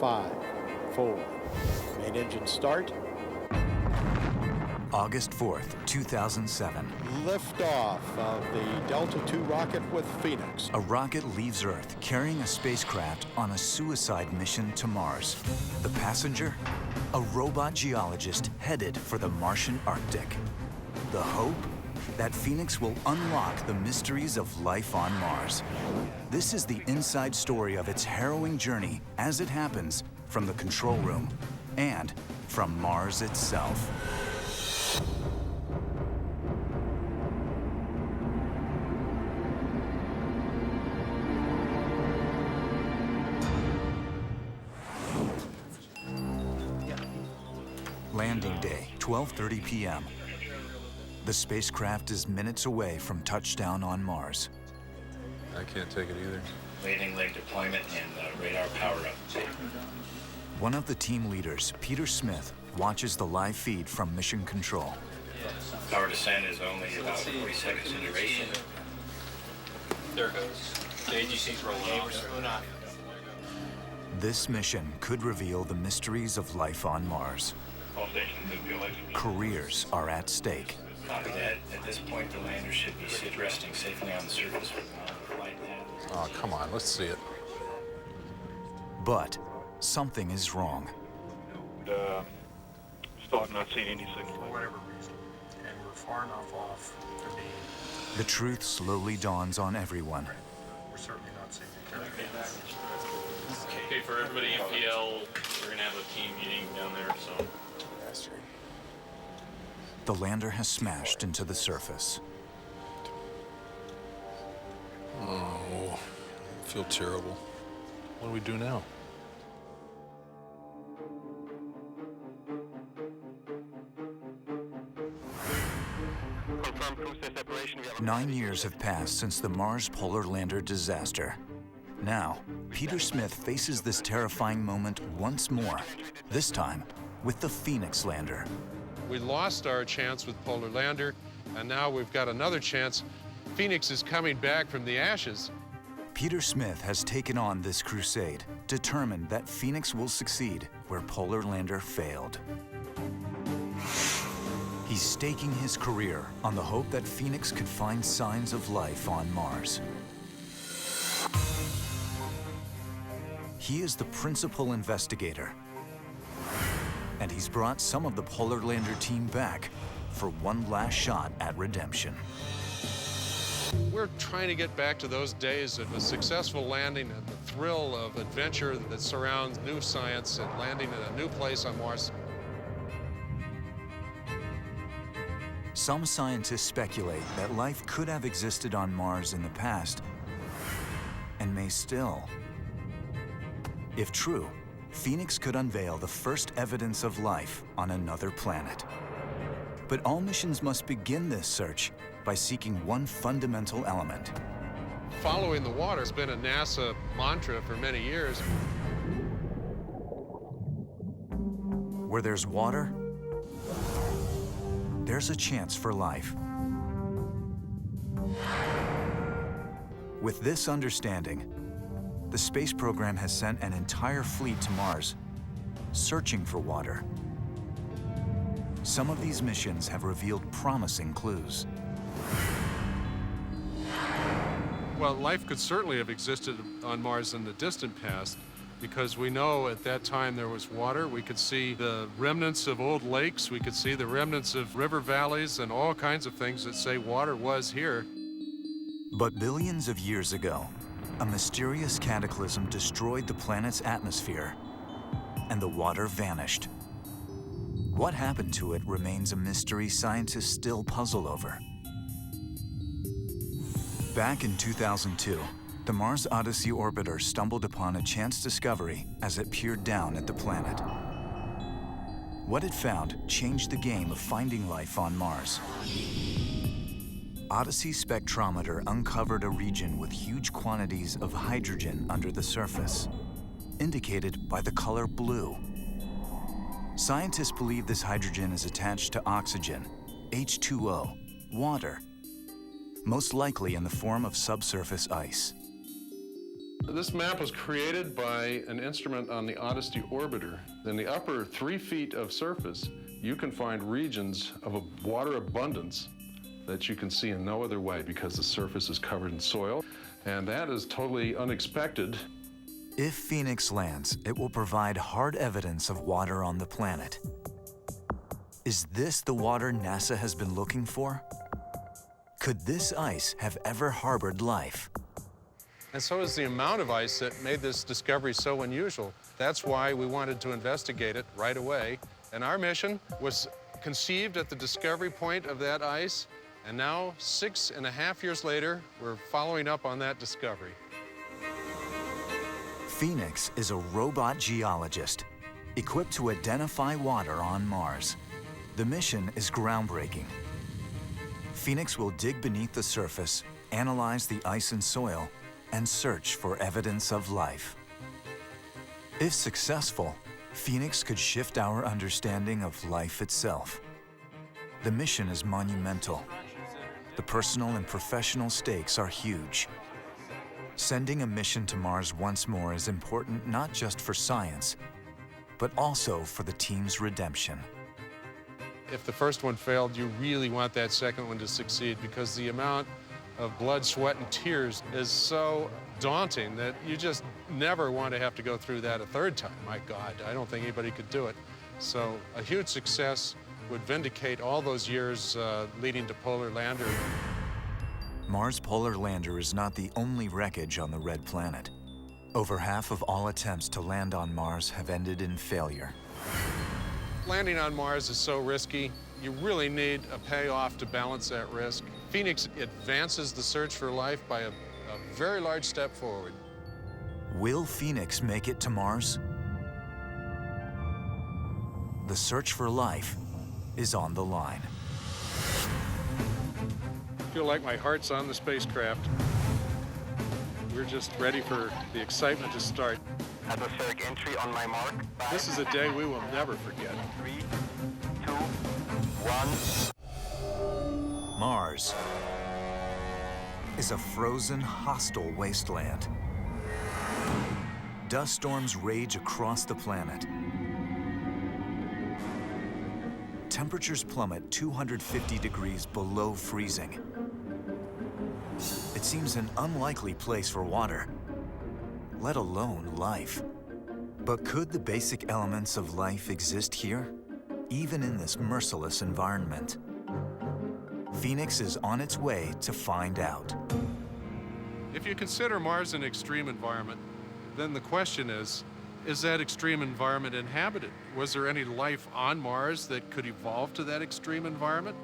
5, 4, main engine start. August 4th, 2007. Liftoff of the Delta II rocket with Phoenix. A rocket leaves Earth carrying a spacecraft on a suicide mission to Mars. The passenger? A robot geologist headed for the Martian Arctic. The hope? That Phoenix will unlock the mysteries of life on Mars. This is the inside story of its harrowing journey as it happens from the control room and from Mars itself. Landing day, 12:30 p.m. The spacecraft is minutes away from touchdown on Mars. I can't take it either. Landing leg deployment and radar power up. One of the team leaders, Peter Smith, watches the live feed from Mission Control. Power descent is only about 40 seconds in duration. There it goes. The AGC's rolling off. This mission could reveal the mysteries of life on Mars. All stations in village. Careers are at stake. Copy that. At this point, the lander should be resting safely on the surface with flight path. Oh, come on, let's see it. But something is wrong. Still have not seen any signal. For whatever reason, and we're far enough off to be. The truth slowly dawns on everyone. We're certainly not safe. Okay, for everybody in PL, we're gonna have a team meeting down there, so. The lander has smashed into the surface. Oh, I feel terrible. What do we do now? Confirm process separation. 9 years have passed since the Mars Polar Lander disaster. Now, Peter Smith faces this terrifying moment once more, this time with the Phoenix lander. We lost our chance with Polar Lander, and now we've got another chance. Phoenix is coming back from the ashes. Peter Smith has taken on this crusade, determined that Phoenix will succeed where Polar Lander failed. He's staking his career on the hope that Phoenix could find signs of life on Mars. He is the principal investigator, and he's brought some of the Polar Lander team back for one last shot at redemption. We're trying to get back to those days of a successful landing and the thrill of adventure that surrounds new science and landing in a new place on Mars. Some scientists speculate that life could have existed on Mars in the past and may still. If true, Phoenix could unveil the first evidence of life on another planet. But all missions must begin this search by seeking one fundamental element. Following the water has been a NASA mantra for many years. Where there's water, there's a chance for life. With this understanding, the space program has sent an entire fleet to Mars, searching for water. Some of these missions have revealed promising clues. Well, life could certainly have existed on Mars in the distant past, because we know at that time there was water. We could see the remnants of old lakes. We could see the remnants of river valleys and all kinds of things that say water was here. But billions of years ago, a mysterious cataclysm destroyed the planet's atmosphere, and the water vanished. What happened to it remains a mystery scientists still puzzle over. Back in 2002, the Mars Odyssey orbiter stumbled upon a chance discovery as it peered down at the planet. What it found changed the game of finding life on Mars. Odyssey's spectrometer uncovered a region with huge quantities of hydrogen under the surface, indicated by the color blue. Scientists believe this hydrogen is attached to oxygen, H2O, water, most likely in the form of subsurface ice. This map was created by an instrument on the Odyssey orbiter. In the upper 3 feet of surface, you can find regions of a water abundance that you can see in no other way because the surface is covered in soil, and that is totally unexpected. If Phoenix lands, it will provide hard evidence of water on the planet. Is this the water NASA has been looking for? Could this ice have ever harbored life? And so is the amount of ice that made this discovery so unusual. That's why we wanted to investigate it right away. And our mission was conceived at the discovery point of that ice, and now, 6.5 years later, we're following up on that discovery. Phoenix is a robot geologist equipped to identify water on Mars. The mission is groundbreaking. Phoenix will dig beneath the surface, analyze the ice and soil, and search for evidence of life. If successful, Phoenix could shift our understanding of life itself. The mission is monumental. The personal and professional stakes are huge. Sending a mission to Mars once more is important not just for science, but also for the team's redemption. If the first one failed, you really want that second one to succeed because the amount of blood, sweat, and tears is so daunting that you just never want to have to go through that a third time. My God, I don't think anybody could do it. So a huge success would vindicate all those years leading to Polar Lander. Mars Polar Lander is not the only wreckage on the Red Planet. Over half of all attempts to land on Mars have ended in failure. Landing on Mars is so risky. You really need a payoff to balance that risk. Phoenix advances the search for life by a very large step forward. Will Phoenix make it to Mars? The search for life is on the line. I feel like my heart's on the spacecraft. We're just ready for the excitement to start. Atmospheric entry on my mark. This is a day we will never forget. 3, 2, 1. Mars is a frozen, hostile wasteland. Dust storms rage across the planet. Temperatures plummet 250 degrees below freezing. It seems an unlikely place for water, let alone life. But could the basic elements of life exist here, even in this merciless environment? Phoenix is on its way to find out. If you consider Mars an extreme environment, then the question is that extreme environment inhabited? Was there any life on Mars that could evolve to that extreme environment?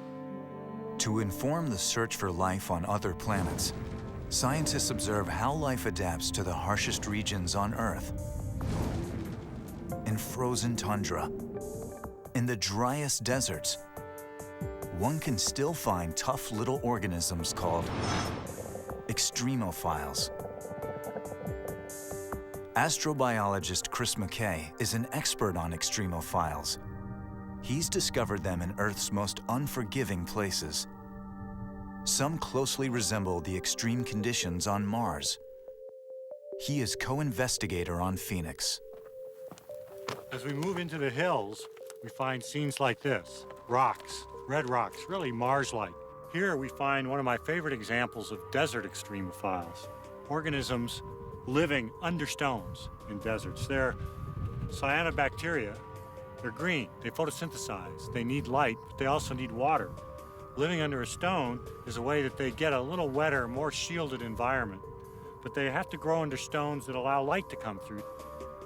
To inform the search for life on other planets, scientists observe how life adapts to the harshest regions on Earth. In frozen tundra, in the driest deserts, one can still find tough little organisms called extremophiles. Astrobiologist Chris McKay is an expert on extremophiles. He's discovered them in Earth's most unforgiving places. Some closely resemble the extreme conditions on Mars. He is co-investigator on Phoenix. As we move into the hills, we find scenes like this. Rocks, red rocks, really Mars-like. Here we find one of my favorite examples of desert extremophiles. Organisms living under stones in deserts. They're cyanobacteria. They're green. They photosynthesize. They need light, but they also need water. Living under a stone is a way that they get a little wetter, more shielded environment. But they have to grow under stones that allow light to come through.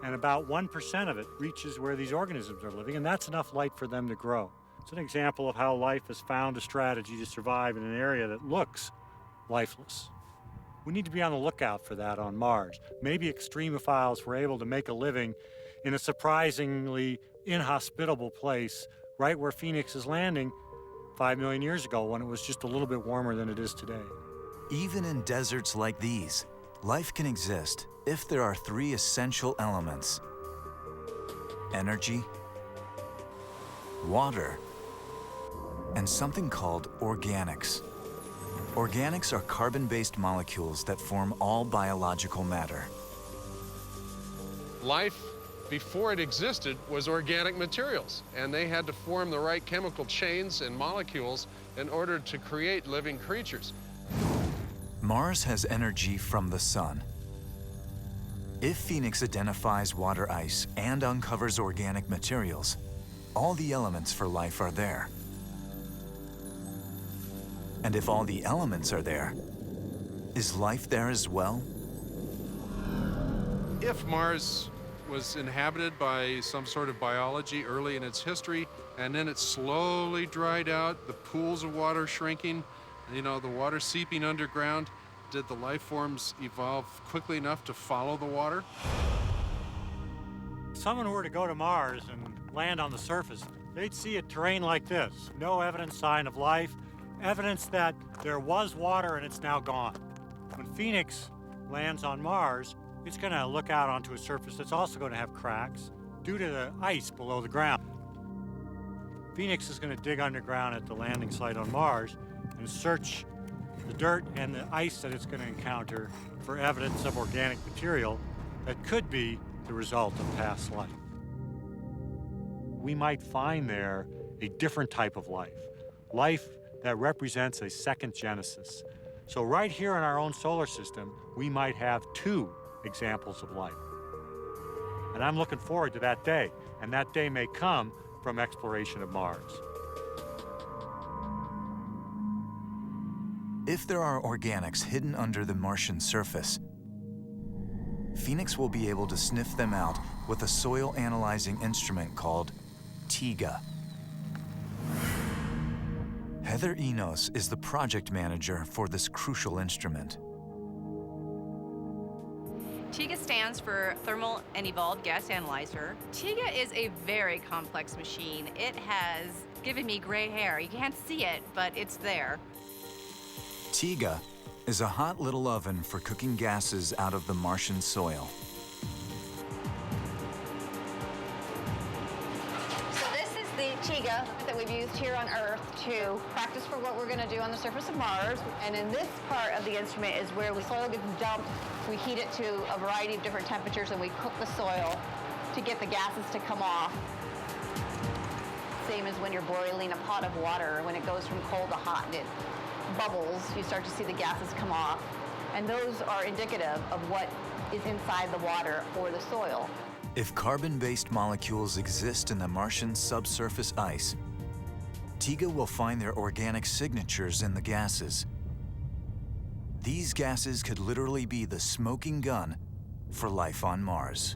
And about 1% of it reaches where these organisms are living, and that's enough light for them to grow. It's an example of how life has found a strategy to survive in an area that looks lifeless. We need to be on the lookout for that on Mars. Maybe extremophiles were able to make a living in a surprisingly inhospitable place right where Phoenix is landing 5 million years ago when it was just a little bit warmer than it is today. Even in deserts like these, life can exist if there are 3 essential elements: energy, water, and something called organics. Organics are carbon-based molecules that form all biological matter. life before it existed was organic materials, and they had to form the right chemical chains and molecules in order to create living creatures. Mars has energy from the sun. If Phoenix identifies water ice and uncovers organic materials, all the elements for life are there. And if all the elements are there, is life there as well? If Mars was inhabited by some sort of biology early in its history, and then it slowly dried out, the pools of water shrinking, you know, the water seeping underground, did the life forms evolve quickly enough to follow the water? If someone were to go to Mars and land on the surface, they'd see a terrain like this. No evident sign of life, evidence that there was water and it's now gone. When Phoenix lands on Mars, it's going to look out onto a surface that's also going to have cracks due to the ice below the ground. Phoenix is going to dig underground at the landing site on Mars and search the dirt and the ice that it's going to encounter for evidence of organic material that could be the result of past life. We might find there a different type of life, life that represents a second genesis. So right here in our own solar system, we might have two examples of life. And I'm looking forward to that day, and that day may come from exploration of Mars. If there are organics hidden under the Martian surface, Phoenix will be able to sniff them out with a soil analyzing instrument called TIGA. Heather Enos is the project manager for this crucial instrument. TIGA stands for Thermal and Evolved Gas Analyzer. TIGA is a very complex machine. It has given me gray hair. You can't see it, but it's there. TIGA is a hot little oven for cooking gases out of the Martian soil. So this is the TIGA that we've used here on Earth to practice for what we're going to do on the surface of Mars. And in this part of the instrument is where the soil gets dumped. We heat it to a variety of different temperatures and we cook the soil to get the gases to come off. Same as when you're boiling a pot of water. When it goes from cold to hot and it bubbles, you start to see the gases come off. And those are indicative of what is inside the water or the soil. If carbon-based molecules exist in the Martian subsurface ice, TIGA will find their organic signatures in the gases. These gases could literally be the smoking gun for life on Mars.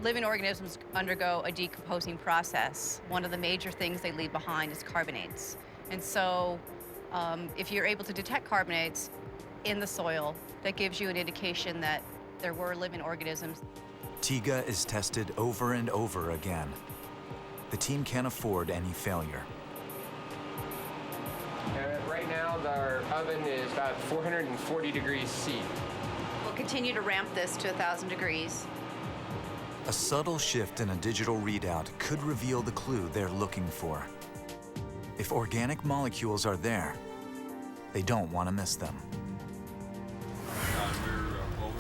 Living organisms undergo a decomposing process. One of the major things they leave behind is carbonates. And so if you're able to detect carbonates in the soil, that gives you an indication that there were living organisms. TIGA is tested over and over again. The team can't afford any failure. Right now, our oven is about 440 degrees C. We'll continue to ramp this to 1,000 degrees. A subtle shift in a digital readout could reveal the clue they're looking for. If organic molecules are there, they don't want to miss them.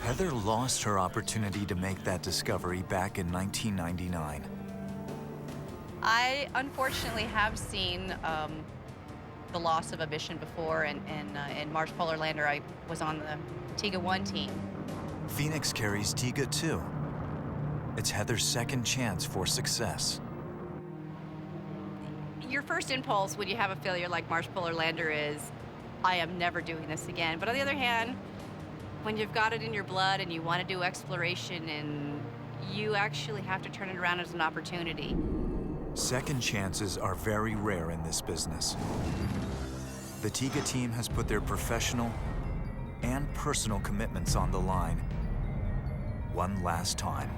Heather lost her opportunity to make that discovery back in 1999. I unfortunately have seen the loss of a mission before, and in Mars Polar Lander, I was on the TIGA-1 team. Phoenix carries TIGA 2. It's Heather's second chance for success. Your first impulse when you have a failure like Mars Polar Lander is, I am never doing this again. But on the other hand, when you've got it in your blood and you want to do exploration, and you actually have to turn it around as an opportunity. Second chances are very rare in this business. The TIGA team has put their professional and personal commitments on the line one last time.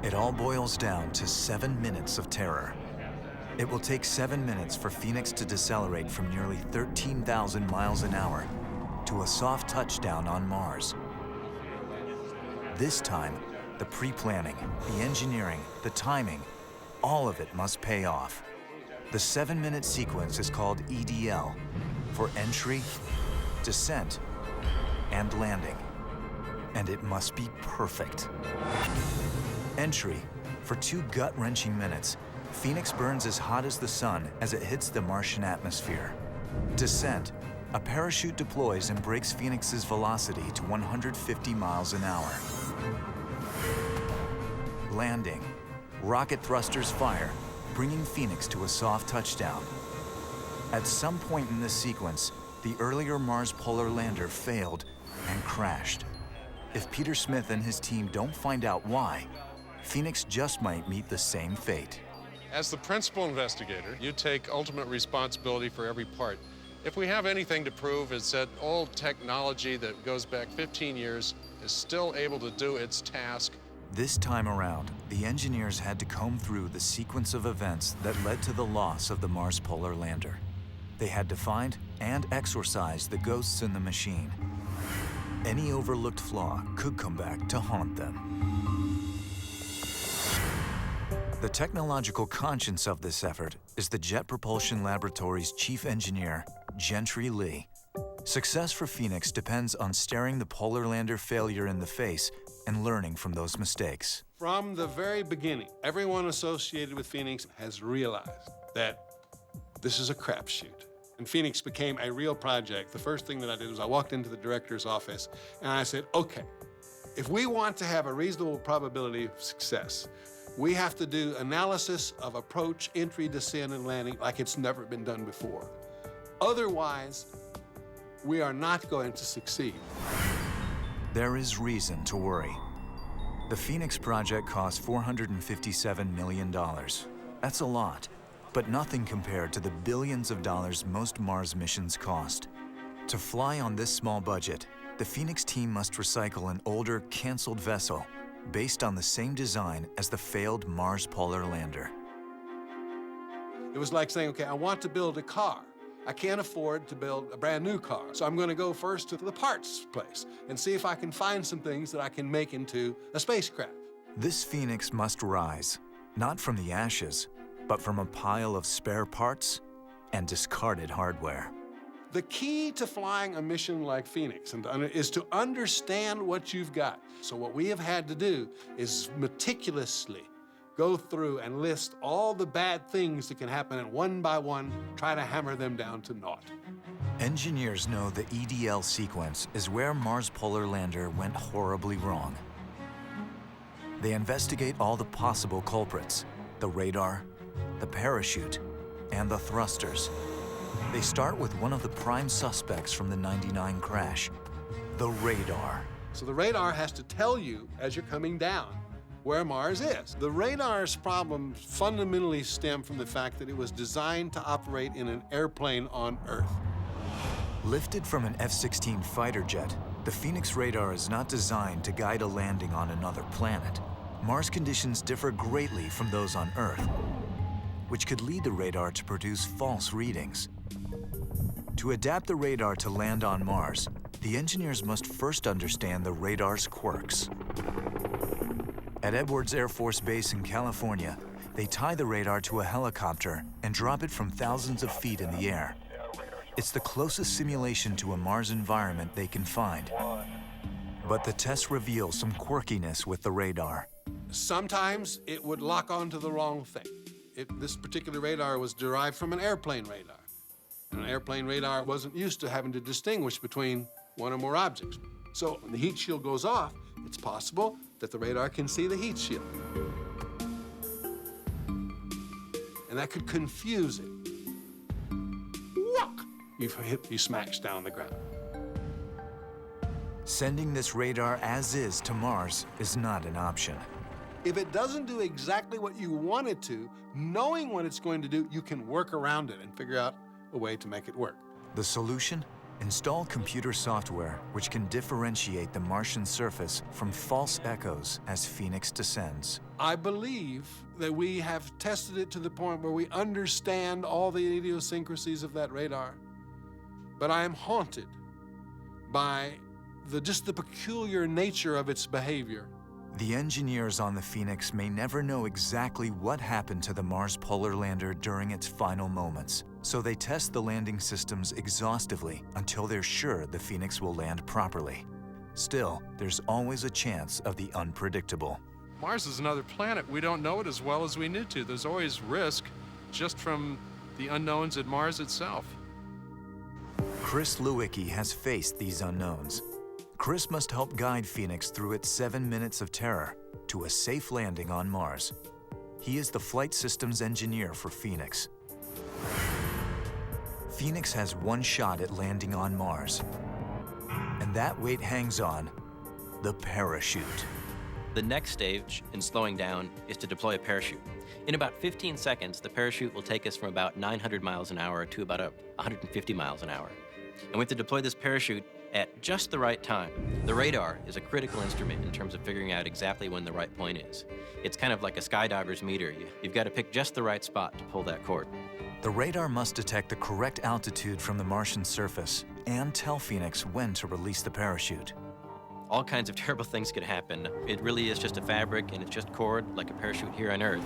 It all boils down to 7 minutes of terror. It will take 7 minutes for Phoenix to decelerate from nearly 13,000 miles an hour to a soft touchdown on Mars. This time, the pre-planning, the engineering, the timing, all of it must pay off. The 7-minute sequence is called EDL, for entry, descent, and landing. And it must be perfect. Entry, for 2 gut-wrenching minutes, Phoenix burns as hot as the sun as it hits the Martian atmosphere. Descent, a parachute deploys and breaks Phoenix's velocity to 150 miles an hour. Landing, rocket thrusters fire, bringing Phoenix to a soft touchdown. At some point in this sequence, the earlier Mars Polar Lander failed and crashed. If Peter Smith and his team don't find out why, Phoenix just might meet the same fate. As the principal investigator, you take ultimate responsibility for every part. If we have anything to prove, it's that old technology that goes back 15 years is still able to do its task. This time around, the engineers had to comb through the sequence of events that led to the loss of the Mars Polar Lander. They had to find and exorcise the ghosts in the machine. Any overlooked flaw could come back to haunt them. The technological conscience of this effort is the Jet Propulsion Laboratory's chief engineer, Gentry Lee. Success for Phoenix depends on staring the Polar Lander failure in the face and learning from those mistakes. From the very beginning, everyone associated with Phoenix has realized that this is a crapshoot. And Phoenix became a real project. The first thing that I did was I walked into the director's office and I said, okay, if we want to have a reasonable probability of success, we have to do analysis of approach, entry, descent, and landing like it's never been done before. Otherwise, we are not going to succeed. There is reason to worry. The Phoenix project cost $457 million. That's a lot, but nothing compared to the billions of dollars most Mars missions cost. To fly on this small budget, the Phoenix team must recycle an older, canceled vessel based on the same design as the failed Mars Polar Lander. It was like saying, okay, I want to build a car. I can't afford to build a brand new car. So I'm going to go first to the parts place and see if I can find some things that I can make into a spacecraft. This Phoenix must rise, not from the ashes, but from a pile of spare parts and discarded hardware. The key to flying a mission like Phoenix is to understand what you've got. So what we have had to do is meticulously go through and list all the bad things that can happen, and one by one, try to hammer them down to naught. Engineers know the EDL sequence is where Mars Polar Lander went horribly wrong. They investigate all the possible culprits, the radar, the parachute, and the thrusters. They start with one of the prime suspects from the '99 crash, the radar. So the radar has to tell you as you're coming down where Mars is. The radar's problems fundamentally stem from the fact that it was designed to operate in an airplane on Earth. Lifted from an F-16 fighter jet, the Phoenix radar is not designed to guide a landing on another planet. Mars conditions differ greatly from those on Earth, which could lead the radar to produce false readings. To adapt the radar to land on Mars, the engineers must first understand the radar's quirks. At Edwards Air Force Base in California, they tie the radar to a helicopter and drop it from thousands of feet in the air. It's the closest simulation to a Mars environment they can find. But the tests reveal some quirkiness with the radar. Sometimes it would lock onto the wrong thing. This particular radar was derived from an airplane radar. And an airplane radar wasn't used to having to distinguish between one or more objects. So when the heat shield goes off, it's possible that the radar can see the heat shield. And that could confuse it. Whack! You smash down the ground. Sending this radar as is to Mars is not an option. If it doesn't do exactly what you want it to, knowing what it's going to do, you can work around it and figure out a way to make it work. The solution? Install computer software which can differentiate the Martian surface from false echoes as Phoenix descends. I believe that we have tested it to the point where we understand all the idiosyncrasies of that radar. But I am haunted by just the peculiar nature of its behavior. The engineers on the Phoenix may never know exactly what happened to the Mars Polar Lander during its final moments, so they test the landing systems exhaustively until they're sure the Phoenix will land properly. Still, there's always a chance of the unpredictable. Mars is another planet. We don't know it as well as we need to. There's always risk just from the unknowns at Mars itself. Chris Lewicki has faced these unknowns. Chris must help guide Phoenix through its 7 minutes of terror to a safe landing on Mars. He is the flight systems engineer for Phoenix. Phoenix has one shot at landing on Mars, and that weight hangs on the parachute. The next stage in slowing down is to deploy a parachute. In about 15 seconds, the parachute will take us from about 900 miles an hour to about 150 miles an hour. And we have to deploy this parachute at just the right time. The radar is a critical instrument in terms of figuring out exactly when the right point is. It's kind of like a skydiver's meter. You've got to pick just the right spot to pull that cord. The radar must detect the correct altitude from the Martian surface and tell Phoenix when to release the parachute. All kinds of terrible things could happen. It really is just a fabric, and it's just cord, like a parachute here on Earth.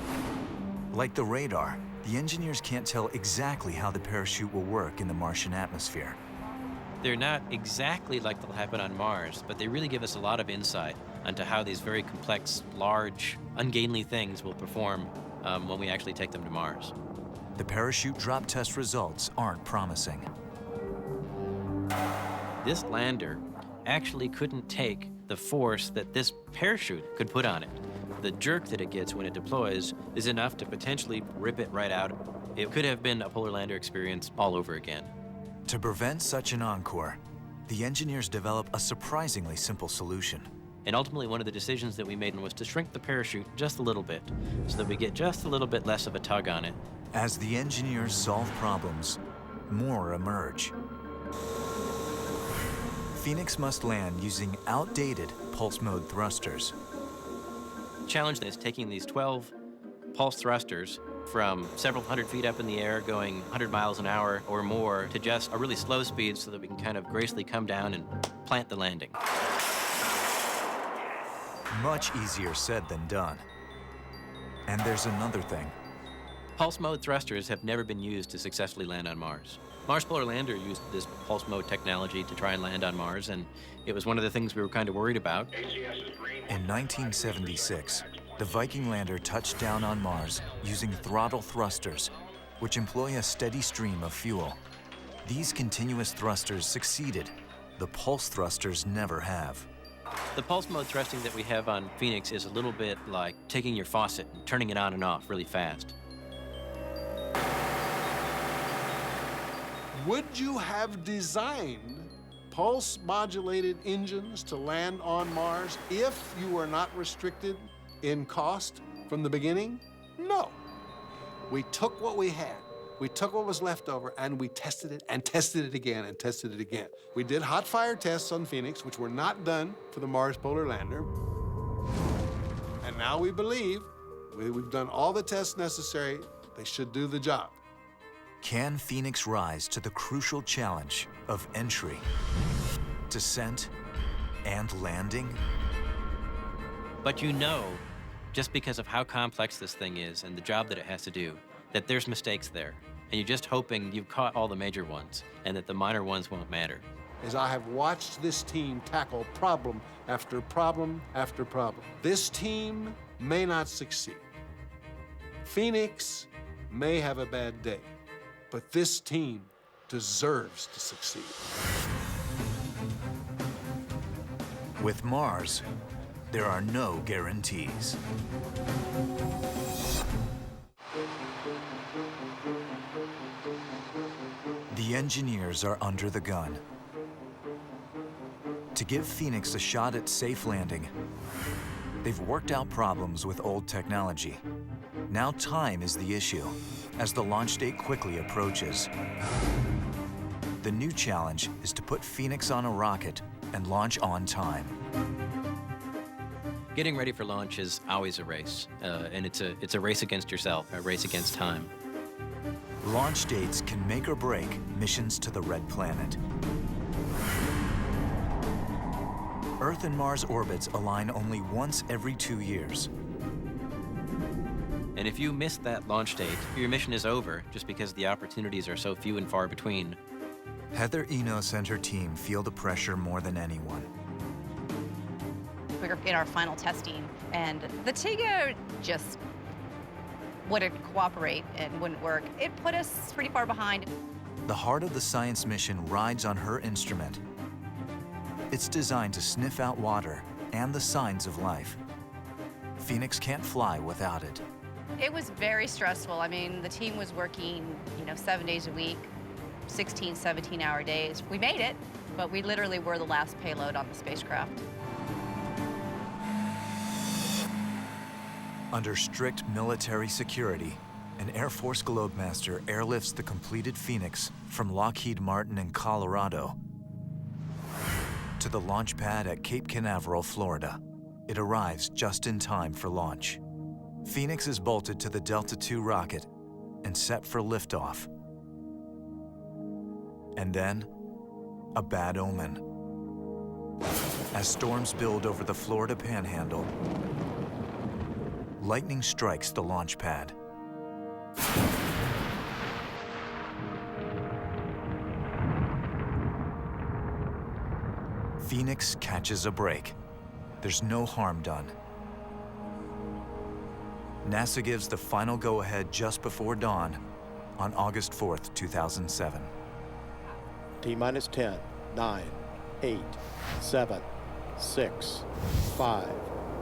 Like the radar, the engineers can't tell exactly how the parachute will work in the Martian atmosphere. They're not exactly like they'll happen on Mars, but they really give us a lot of insight into how these very complex, large, ungainly things will perform when we actually take them to Mars. The parachute drop test results aren't promising. This lander actually couldn't take the force that this parachute could put on it. The jerk that it gets when it deploys is enough to potentially rip it right out. It could have been a polar lander experience all over again. To prevent such an encore, the engineers develop a surprisingly simple solution. And ultimately, one of the decisions that we made was to shrink the parachute just a little bit, so that we get just a little bit less of a tug on it. As the engineers solve problems, more emerge. Phoenix must land using outdated pulse mode thrusters. The challenge is taking these 12 pulse thrusters from several hundred feet up in the air, going 100 miles an hour or more, to just a really slow speed so that we can kind of gracefully come down and plant the landing. Much easier said than done. And there's another thing. Pulse mode thrusters have never been used to successfully land on Mars. Mars Polar Lander used this pulse mode technology to try and land on Mars, and it was one of the things we were kind of worried about. In 1976, the Viking lander touched down on Mars using throttle thrusters, which employ a steady stream of fuel. These continuous thrusters succeeded. The pulse thrusters never have. The pulse mode thrusting that we have on Phoenix is a little bit like taking your faucet and turning it on and off really fast. Would you have designed pulse-modulated engines to land on Mars if you were not restricted in cost from the beginning? No. We took what we had. We took what was left over, and we tested it and tested it again and tested it again. We did hot fire tests on Phoenix, which were not done for the Mars Polar Lander. And now we believe we've done all the tests necessary. They should do the job. Can Phoenix rise to the crucial challenge of entry, descent, and landing? But you know, just because of how complex this thing is and the job that it has to do, that there's mistakes there. And you're just hoping you've caught all the major ones and that the minor ones won't matter. As I have watched this team tackle problem after problem after problem, this team may not succeed. Phoenix may have a bad day, but this team deserves to succeed. With Mars, there are no guarantees. The engineers are under the gun. To give Phoenix a shot at safe landing, they've worked out problems with old technology. Now time is the issue, as the launch date quickly approaches. The new challenge is to put Phoenix on a rocket and launch on time. Getting ready for launch is always a race, and it's a race against yourself, a race against time. Launch dates can make or break missions to the Red Planet. Earth and Mars orbits align only once every 2 years. And if you miss that launch date, your mission is over just because the opportunities are so few and far between. Heather Enos and her team feel the pressure more than anyone. We were in our final testing, and the TIGA just wouldn't cooperate and wouldn't work. It put us pretty far behind. The heart of the science mission rides on her instrument. It's designed to sniff out water and the signs of life. Phoenix can't fly without it. It was very stressful. I mean, the team was working, 7 days a week, 16, 17-hour days. We made it, but we literally were the last payload on the spacecraft. Under strict military security, an Air Force Globemaster airlifts the completed Phoenix from Lockheed Martin in Colorado to the launch pad at Cape Canaveral, Florida. It arrives just in time for launch. Phoenix is bolted to the Delta II rocket and set for liftoff. And then, a bad omen. As storms build over the Florida Panhandle, lightning strikes the launch pad. Phoenix catches a break. There's no harm done. NASA gives the final go-ahead just before dawn on August 4th, 2007. T-minus 10, 9, 8, 7, 6, 5,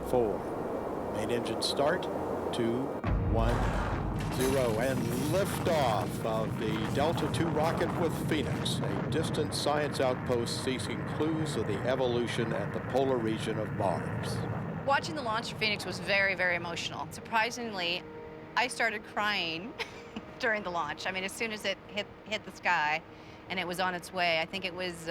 4. Main engine start, 2, 1, 0, and liftoff of the Delta II rocket with Phoenix, a distant science outpost seeking clues of the evolution at the polar region of Mars. Watching the launch of Phoenix was very, very emotional. Surprisingly, I started crying during the launch. I mean, as soon as it hit the sky and it was on its way, I think it was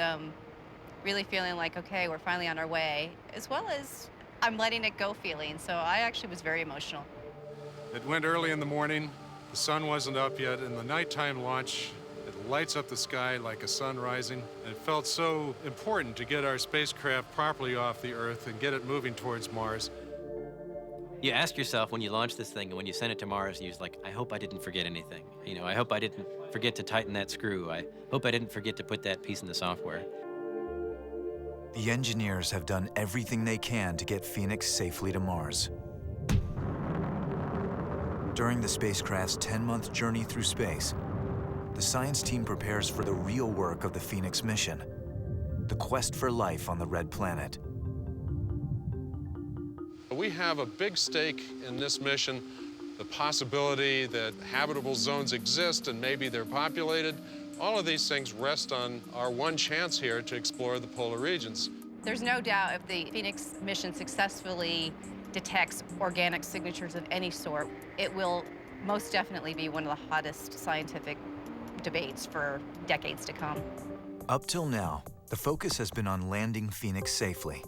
really feeling like, okay, we're finally on our way, as well as I'm letting it go feeling. So I actually was very emotional. It went early in the morning. The sun wasn't up yet. In the nighttime launch, it lights up the sky like a sun rising. And it felt so important to get our spacecraft properly off the Earth and get it moving towards Mars. You ask yourself when you launch this thing and when you send it to Mars, you're like, I hope I didn't forget anything. I hope I didn't forget to tighten that screw. I hope I didn't forget to put that piece in the software. The engineers have done everything they can to get Phoenix safely to Mars. During the spacecraft's 10-month journey through space, the science team prepares for the real work of the Phoenix mission, the quest for life on the red planet. We have a big stake in this mission, the possibility that habitable zones exist and maybe they're populated. All of these things rest on our one chance here to explore the polar regions. There's no doubt if the Phoenix mission successfully detects organic signatures of any sort, it will most definitely be one of the hottest scientific debates for decades to come. Up till now, the focus has been on landing Phoenix safely.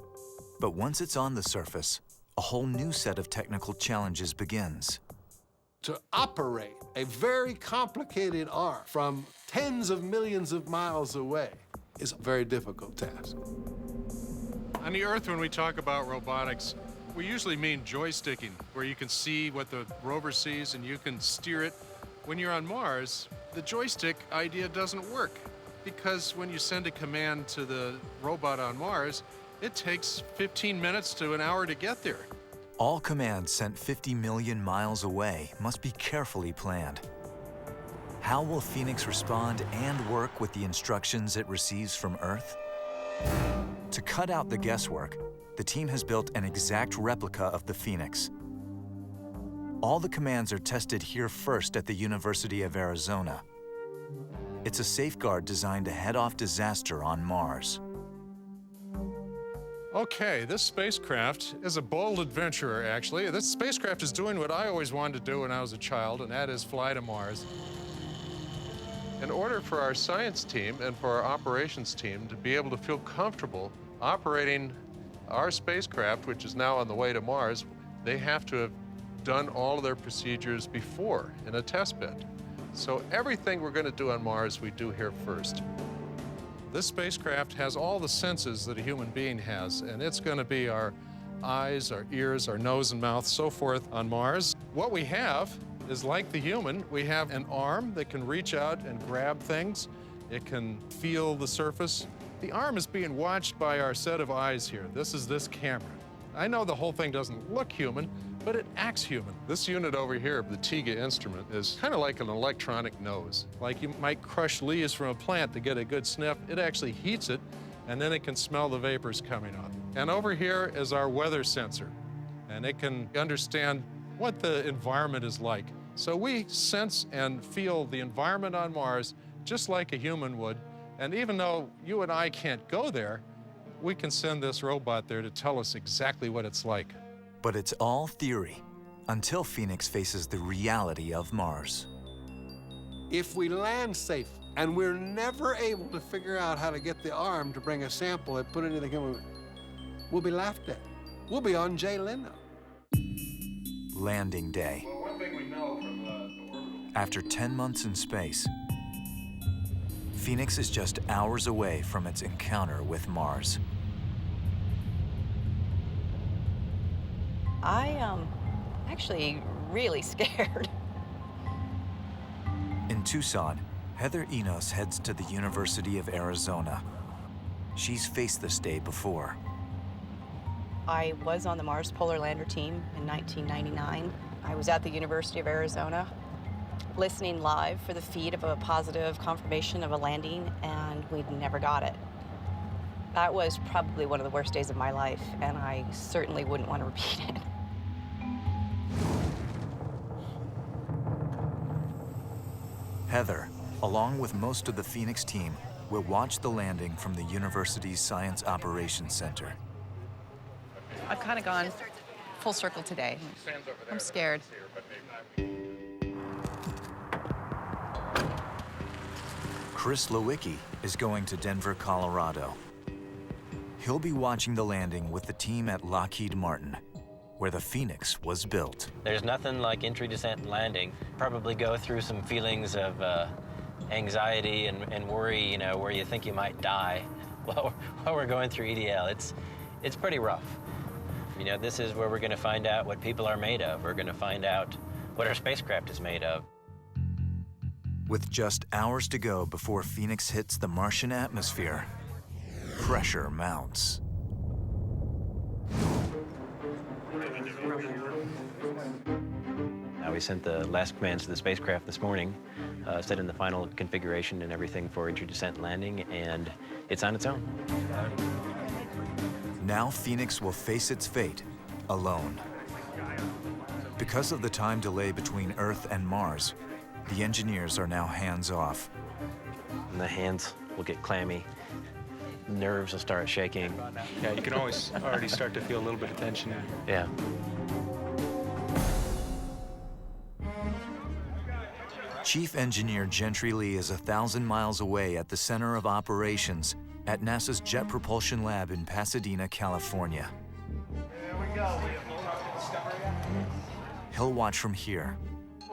But once it's on the surface, a whole new set of technical challenges begins. To operate a very complicated arm from tens of millions of miles away is a very difficult task. On the Earth, when we talk about robotics, we usually mean joysticking, where you can see what the rover sees and you can steer it. When you're on Mars, the joystick idea doesn't work, because when you send a command to the robot on Mars, it takes 15 minutes to an hour to get there. All commands sent 50 million miles away must be carefully planned. How will Phoenix respond and work with the instructions it receives from Earth? To cut out the guesswork, the team has built an exact replica of the Phoenix. All the commands are tested here first at the University of Arizona. It's a safeguard designed to head off disaster on Mars. Okay, this spacecraft is a bold adventurer, actually. This spacecraft is doing what I always wanted to do when I was a child, and that is fly to Mars. In order for our science team and for our operations team to be able to feel comfortable operating our spacecraft, which is now on the way to Mars, they have to have done all of their procedures before in a test bed. So everything we're going to do on Mars, we do here first. This spacecraft has all the senses that a human being has, and it's going to be our eyes, our ears, our nose and mouth, so forth on Mars. What we have is like the human. We have an arm that can reach out and grab things. It can feel the surface. The arm is being watched by our set of eyes here. This is this camera. I know the whole thing doesn't look human, but it acts human. This unit over here, the TIGA instrument, is kind of like an electronic nose. Like you might crush leaves from a plant to get a good sniff. It actually heats it, and then it can smell the vapors coming off. And over here is our weather sensor, and it can understand what the environment is like. So we sense and feel the environment on Mars just like a human would. And even though you and I can't go there, we can send this robot there to tell us exactly what it's like. But it's all theory until Phoenix faces the reality of Mars. If we land safe and we're never able to figure out how to get the arm to bring a sample and put it into the camera, we'll be laughed at. We'll be on Jay Leno. Landing day. Well, one thing we know from the orbital. After 10 months in space, Phoenix is just hours away from its encounter with Mars. I am actually really scared. In Tucson, Heather Enos heads to the University of Arizona. She's faced this day before. I was on the Mars Polar Lander team in 1999. I was at the University of Arizona listening live for the feed of a positive confirmation of a landing, and we'd never got it. That was probably one of the worst days of my life, and I certainly wouldn't want to repeat it. Heather, along with most of the Phoenix team, will watch the landing from the university's Science Operations Center. I've kind of gone full circle today. I'm scared. Chris Lewicki is going to Denver, Colorado. He'll be watching the landing with the team at Lockheed Martin, where the Phoenix was built. There's nothing like entry, descent, and landing. Probably go through some feelings of anxiety and worry, you know, where you think you might die while we're going through EDL. It's pretty rough. You know, this is where we're going to find out what people are made of. We're going to find out what our spacecraft is made of. With just hours to go before Phoenix hits the Martian atmosphere, pressure mounts. Now we sent the last commands to the spacecraft this morning, set in the final configuration and everything for entry, descent, and landing, and it's on its own. Now Phoenix will face its fate alone. Because of the time delay between Earth and Mars, the engineers are now hands-off. And the hands will get clammy, nerves will start shaking. Yeah, you can always already start to feel a little bit of tension. Yeah. Chief Engineer Gentry Lee is 1,000 miles away at the Center of Operations at NASA's Jet Propulsion Lab in Pasadena, California. There we go. He'll watch from here.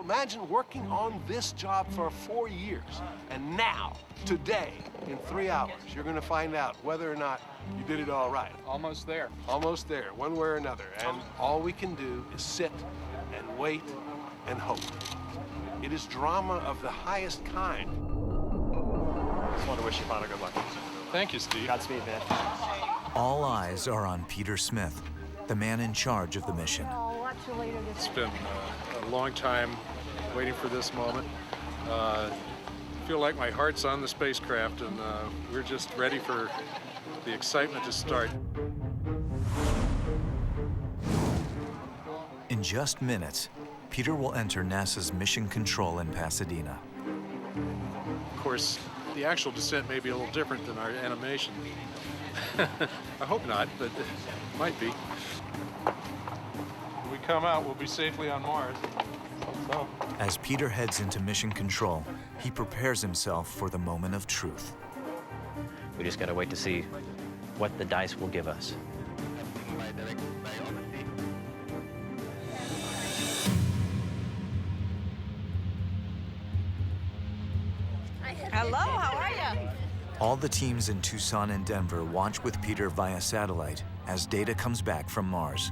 Imagine working on this job for 4 years, and now, today, in 3 hours, you're going to find out whether or not you did it all right. Almost there. Almost there, one way or another. And all we can do is sit and wait and hope. It is drama of the highest kind. Just want to wish you father good luck. Thank you, Steve. Godspeed, man. All eyes are on Peter Smith, the man in charge of the mission. I'll watch you later this It's been a long time waiting for this moment. I feel like my heart's on the spacecraft, and we're just ready for the excitement to start. In just minutes, Peter will enter NASA's Mission Control in Pasadena. Of course, the actual descent may be a little different than our animation. I hope not, but it might be. When we come out, we'll be safely on Mars. So. As Peter heads into Mission Control, he prepares himself for the moment of truth. We just got to wait to see what the dice will give us. Hello, how are you? All the teams in Tucson and Denver watch with Peter via satellite as data comes back from Mars.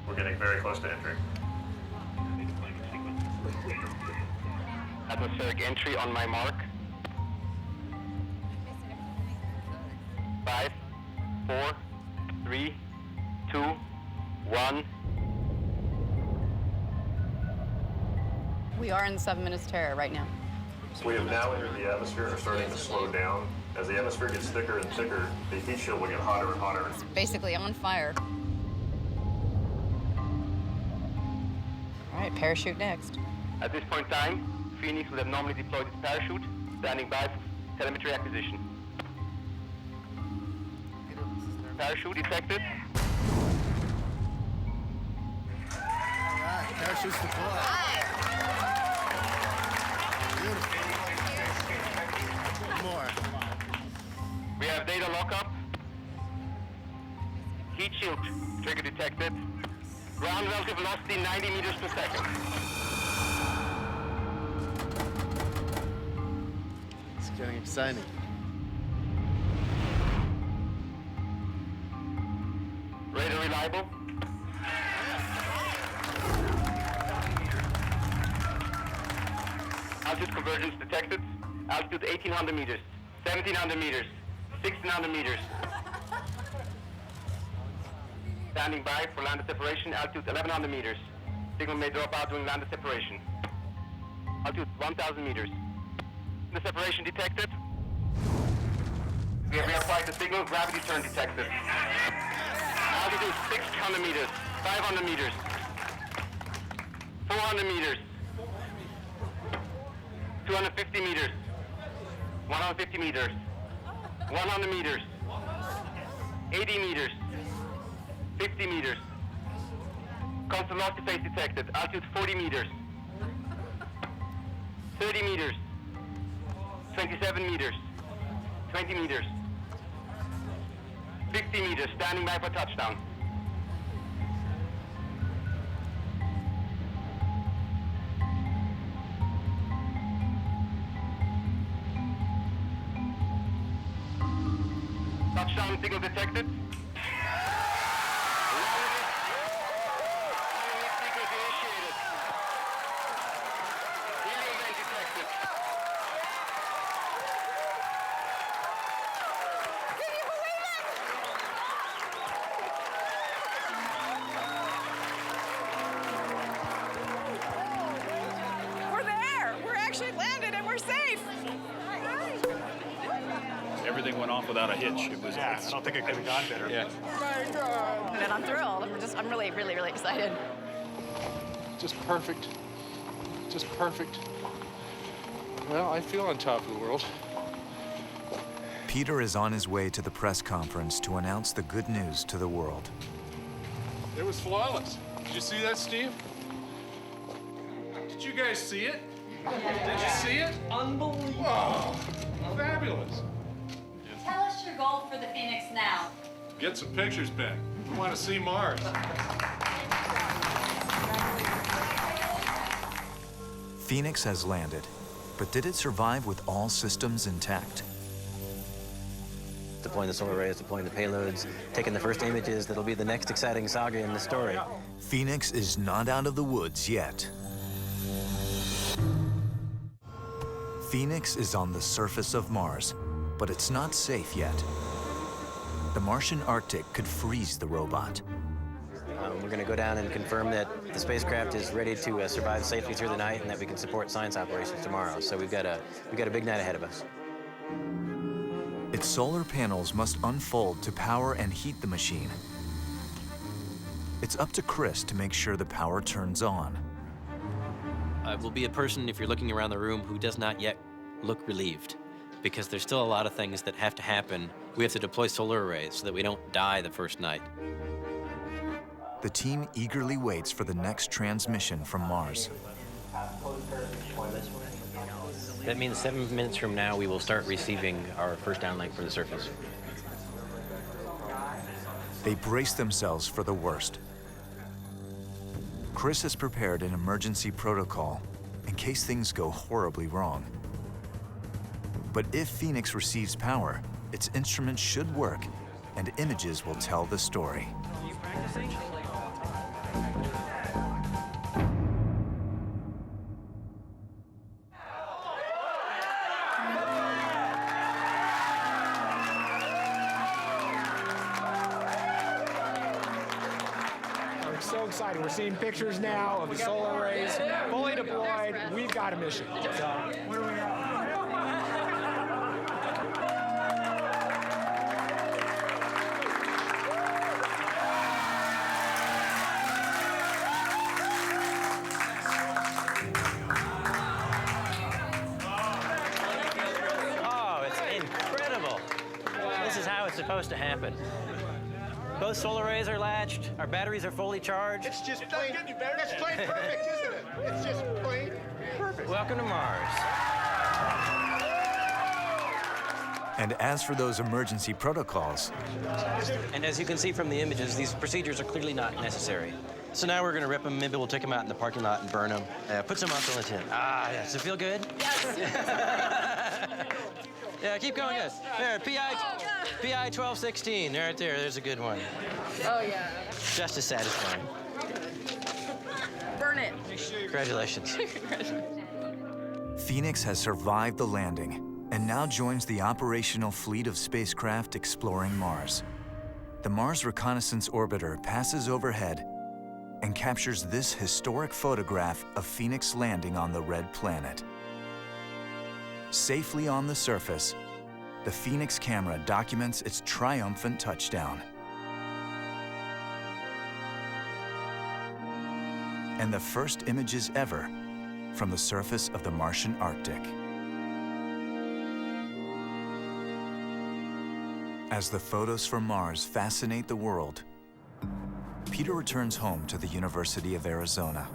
We're getting very close to entering. Atmospheric entry on my mark. 5, 4, 3, 2, 1. We are in the 7 minutes terror right now. We have now entered the atmosphere and are starting to slow down. As the atmosphere gets thicker and thicker, the heat shield will get hotter and hotter. It's basically on fire. All right, parachute next. At this point in time, Phoenix would have normally deployed its parachute, standing by for telemetry acquisition. Parachute detected. All right, parachutes deployed. More. We have data lockup. Heat shield trigger detected. Ground relative velocity 90 meters per second. It's getting exciting. Radar reliable. Altitude convergence detected. Altitude 1800 meters, 1700 meters, 1600 meters. Standing by for landed separation, altitude 1100 meters. Signal may drop out during landed separation. Altitude 1000 meters. The separation detected. We have reapplied the signal, gravity turn detected. Altitude 600 meters, 500 meters, 400 meters, 250 meters, 150 meters, 100 meters, 80 meters, 50 meters. Constant velocity phase detected. Altitude 40 meters, 30 meters, 27 meters, 20 meters, 50 meters, standing by for touchdown. Touchdown signal detected. Sequence initiated. Helium vent detected. Can you believe it? We're there. We're actually landed and we're safe. Everything went off without a hitch. It was. Yeah, I don't think it could have gone better. Yeah. And I'm thrilled. I'm really, really, really excited. Just perfect. Just perfect. Well, I feel on top of the world. Peter is on his way to the press conference to announce the good news to the world. It was flawless. Did you see that, Steve? Did you guys see it? Did you see it? Unbelievable. Wow. Fabulous. Tell us your goal for the Phoenix now. Get some pictures back. I want to see Mars. Phoenix has landed, but did it survive with all systems intact? Deploying the solar arrays, deploying the payloads, taking the first images, that'll be the next exciting saga in the story. Phoenix is not out of the woods yet. Phoenix is on the surface of Mars, but it's not safe yet. The Martian Arctic could freeze the robot. We're going to go down and confirm that the spacecraft is ready to survive safely through the night and that we can support science operations tomorrow. So we've got a big night ahead of us. Its solar panels must unfold to power and heat the machine. It's up to Chris to make sure the power turns on. I will be a person, if you're looking around the room, who does not yet look relieved, because there's still a lot of things that have to happen. We have to deploy solar arrays so that we don't die the first night. The team eagerly waits for the next transmission from Mars. That means 7 minutes from now, we will start receiving our first downlink for the surface. They brace themselves for the worst. Chris has prepared an emergency protocol in case things go horribly wrong. But if Phoenix receives power, its instruments should work, and images will tell the story. We're so excited. We're seeing pictures now of the solar arrays fully deployed. We've got a mission. So, where do we go? Oh, it's incredible. This is how it's supposed to happen. Both solar arrays are latched. Our batteries are fully charged. It's just plain. That's plain perfect, isn't it? It's just plain perfect. Welcome to Mars. And as for those emergency protocols, And as you can see from the images, these procedures are clearly not necessary. So now we're going to rip them. Maybe we'll take them out in the parking lot and burn them. Put some muscle in the tin. Ah, yeah. Does it feel good? Yes. Yeah, keep going. Yes. There, PI 1216. Right there. There's a good one. Oh, yeah. Just as satisfying. Burn it. Congratulations. Phoenix has survived the landing and now joins the operational fleet of spacecraft exploring Mars. The Mars Reconnaissance Orbiter passes overhead and captures this historic photograph of Phoenix landing on the red planet. Safely on the surface, the Phoenix camera documents its triumphant touchdown. And the first images ever from the surface of the Martian Arctic. As the photos from Mars fascinate the world, Peter returns home to the University of Arizona.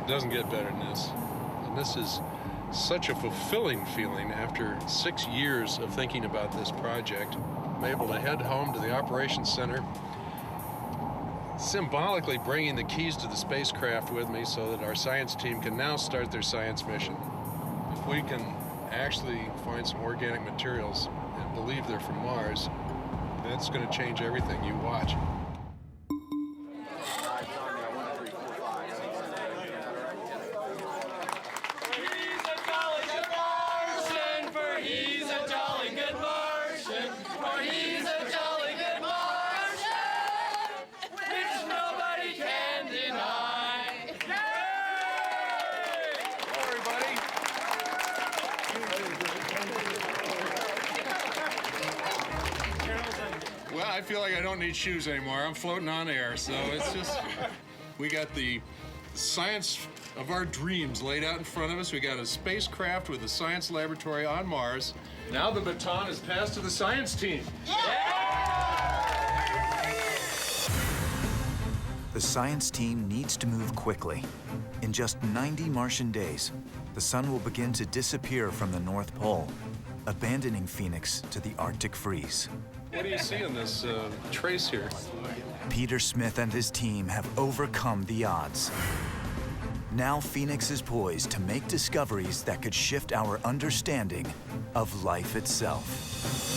It doesn't get better than this. And this is such a fulfilling feeling after 6 years of thinking about this project. I'm able to head home to the operations center, symbolically bringing the keys to the spacecraft with me so that our science team can now start their science mission. If we can actually find some organic materials and believe they're from Mars, that's going to change everything. You watch. Well, I feel like I don't need shoes anymore. I'm floating on air, so it's just, we got the science of our dreams laid out in front of us. We got a spacecraft with a science laboratory on Mars. Now the baton is passed to the science team. The science team needs to move quickly. In just 90 Martian days, the sun will begin to disappear from the North Pole, abandoning Phoenix to the Arctic freeze. What do you see in this trace here? Peter Smith and his team have overcome the odds. Now Phoenix is poised to make discoveries that could shift our understanding of life itself.